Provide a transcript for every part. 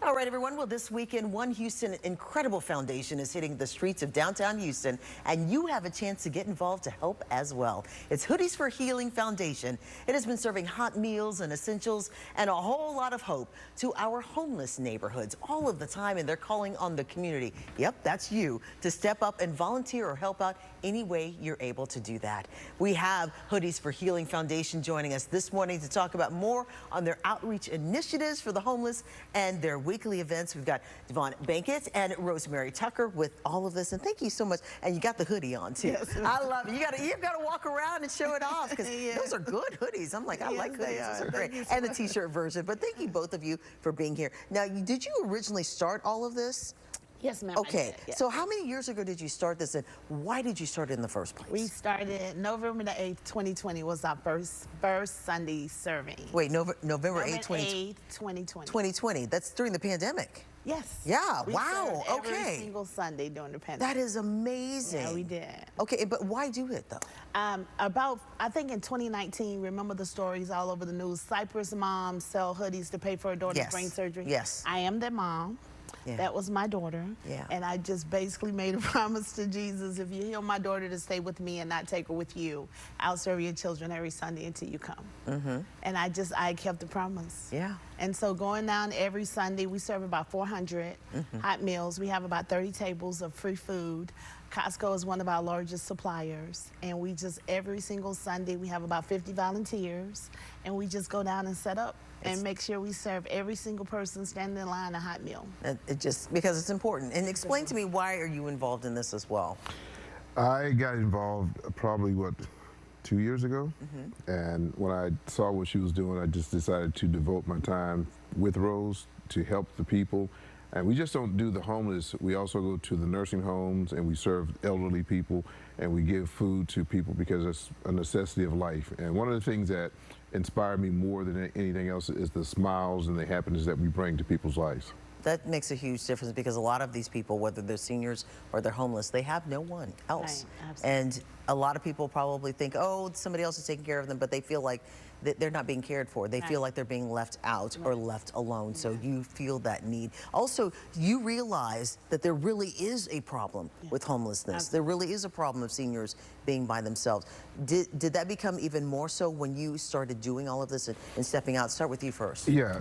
All right, everyone. Well, this weekend, One Houston Incredible Foundation is hitting the streets of downtown Houston, and you have a chance to get involved to help as well. It's Hoodies for Healing Foundation. It has been serving hot meals and essentials and a whole lot of hope to our homeless neighborhoods all of the time, and they're calling on the community. Yep, that's you, to step up and volunteer or help out any way you're able to do that. We have Hoodies for Healing Foundation joining us this morning to talk about more on their outreach initiatives for the homeless and their weekly events. We've got Devon Bankett and Rosemary Tucker with all of this, and thank you so much. And you got the hoodie on too. Yes. I love it. You've got to walk around and show it off because those are good hoodies. I'm like, I like hoodies. Those are great. And the t-shirt version. But thank you, both of you, for being here. Now, did you originally start all of this? Yes, ma'am. Okay, so how many years ago did you start this, and why did you start it in the first place? We started November the 8th, 2020 was our first Sunday serving. Wait, November 8th, 2020. 2020. That's during the pandemic. Yes. Yeah, we wow, served okay. Every single Sunday during the pandemic. That is amazing. Yeah, we did. Okay, but why do it though? I think in 2019, remember the stories all over the news, Cypress moms sell hoodies to pay for her daughter's brain surgery? Yes. I am their mom. Yeah. That was my daughter. Yeah. And I just basically made a promise to Jesus, if you heal my daughter to stay with me and not take her with you, I'll serve your children every Sunday until you come. Mm-hmm. And I kept the promise. Yeah. And so going down every Sunday, we serve about 400 hot meals. We have about 30 tables of free food. Costco is one of our largest suppliers, and we just, every single Sunday, we have about 50 volunteers, and we just go down and set up and make sure we serve every single person standing in line a hot meal. It just, because it's important. And explain to me, why are you involved in this as well? I got involved probably, 2 years ago? And when I saw what she was doing, I just decided to devote my time with Rose to help the people. And we just don't do the homeless. We also go to the nursing homes and we serve elderly people and we give food to people because it's a necessity of life. And one of the things that inspired me more than anything else is the smiles and the happiness that we bring to people's lives. That makes a huge difference because a lot of these people, whether they're seniors or they're homeless, they have no one else. Right, and a lot of people probably think, oh, somebody else is taking care of them, but they feel like they're not being cared for. They feel like they're being left out or left alone. So you feel that need. Also, you realize that there really is a problem with homelessness. There really is a problem of seniors being by themselves. Did that become even more so when you started doing all of this and stepping out? Start with you first. Yeah,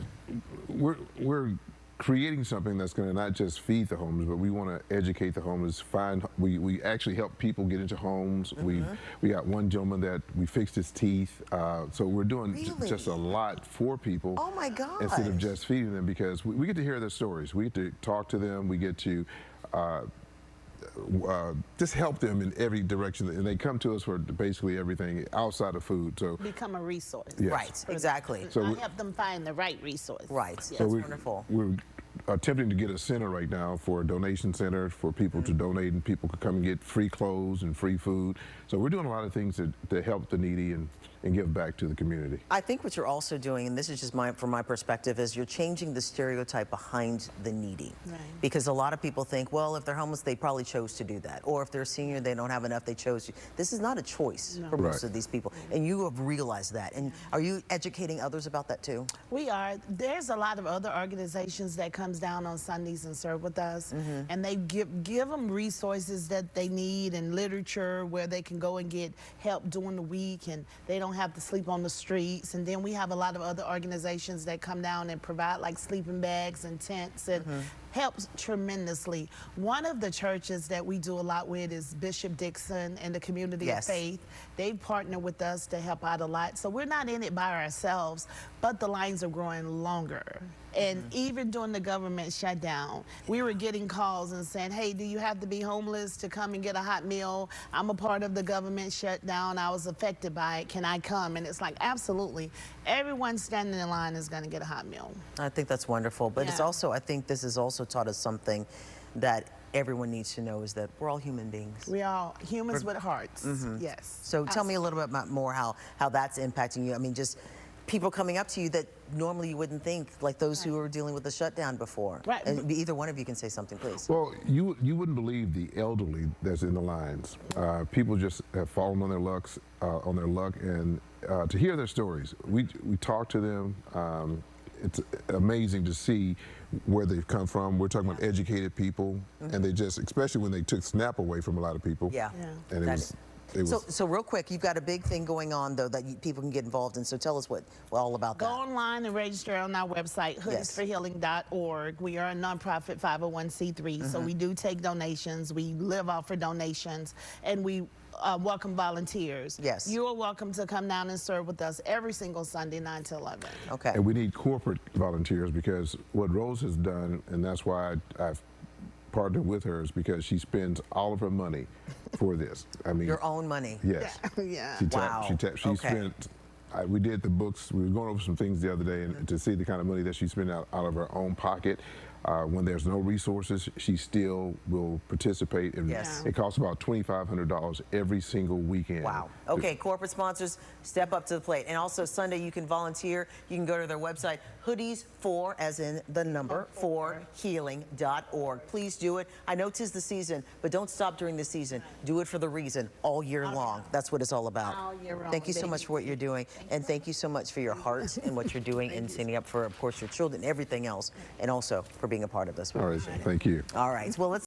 we're creating something that's going to not just feed the homeless, but we want to educate the homeless. We actually help people get into homes. We got one gentleman that we fixed his teeth. So we're doing just a lot for people. Oh my God! Instead of just feeding them, because we get to hear their stories. We get to talk to them. We get to just help them in every direction, and they come to us for basically everything outside of food. So become a resource. Yes. Right, exactly. So I help them find the right resource. Right, yes. That's wonderful. We're attempting to get a center right now for a donation center for people to donate, and people could come and get free clothes and free food. So we're doing a lot of things to help the needy and give back to the community. I think what you're also doing, and this is just from my perspective, is you're changing the stereotype behind the needy. Right. Because a lot of people think, well, if they're homeless, they probably chose to do that. Or if they're a senior, they don't have enough, they chose to. This is not a choice for most of these people. And you have realized that. And are you educating others about that too? We are. There's a lot of other organizations that comes down on Sundays and serve with us. And they give them resources that they need and literature where they can go and get help during the week, and they don't have to sleep on the streets. And then we have a lot of other organizations that come down and provide like sleeping bags and tents, and helps tremendously. One of the churches that we do a lot with is Bishop Dixon and the Community of Faith. They partner with us to help out a lot. So we're not in it by ourselves, but the lines are growing longer. And even during the government shutdown, we were getting calls and saying, hey, do you have to be homeless to come and get a hot meal? I'm a part of the government shutdown. I was affected by it. Can I come? And it's like, absolutely. Everyone standing in line is going to get a hot meal. I think that's wonderful. But it's also, I think this has also taught us something that everyone needs to know, is that we're all human beings. We are humans with hearts. Yes. So tell me a little bit more how that's impacting you. I mean, just people coming up to you that normally you wouldn't think, like those who were dealing with the shutdown before. Right. And either one of you can say something, please. Well, you wouldn't believe the elderly that's in the lines. People just have fallen on their luck, and to hear their stories, we talk to them. it's amazing to see where they've come from. We're talking about educated people, and they just, especially when they took SNAP away from a lot of people. Yeah. And it was So real quick, you've got a big thing going on, though, that people can get involved in. So tell us all about Go that. online and register on our website, hoodiesforhealing.org. We are a nonprofit 501c3, so we do take donations. We live off for donations, and we welcome volunteers. Yes. You are welcome to come down and serve with us every single Sunday, 9 to 11. Okay. And we need corporate volunteers, because what Rose has done, and that's why I've partnered with her, is because she spends all of her money for this. I mean, Your own money. yes. Yeah. She spent. We did the books. We were going over some things the other day, and to see the kind of money that she spent out of her own pocket. When there's no resources, she still will participate. And Yes. it costs about $2,500 every single weekend. Wow. Okay, corporate sponsors, step up to the plate. And also Sunday, you can volunteer. You can go to their website, hoodies for, as in the number, for healing.org. Please do it. I know 'tis the season, but don't stop during the season. Do it for the reason, all year long. That's what it's all about. All year round, Thank you so baby. much for what you're doing. And thank you so much for your heart and what you're doing and standing up for, of course, your children, everything else, and also for being a part of this. We All right. appreciate it. Thank you. All right. Well, let's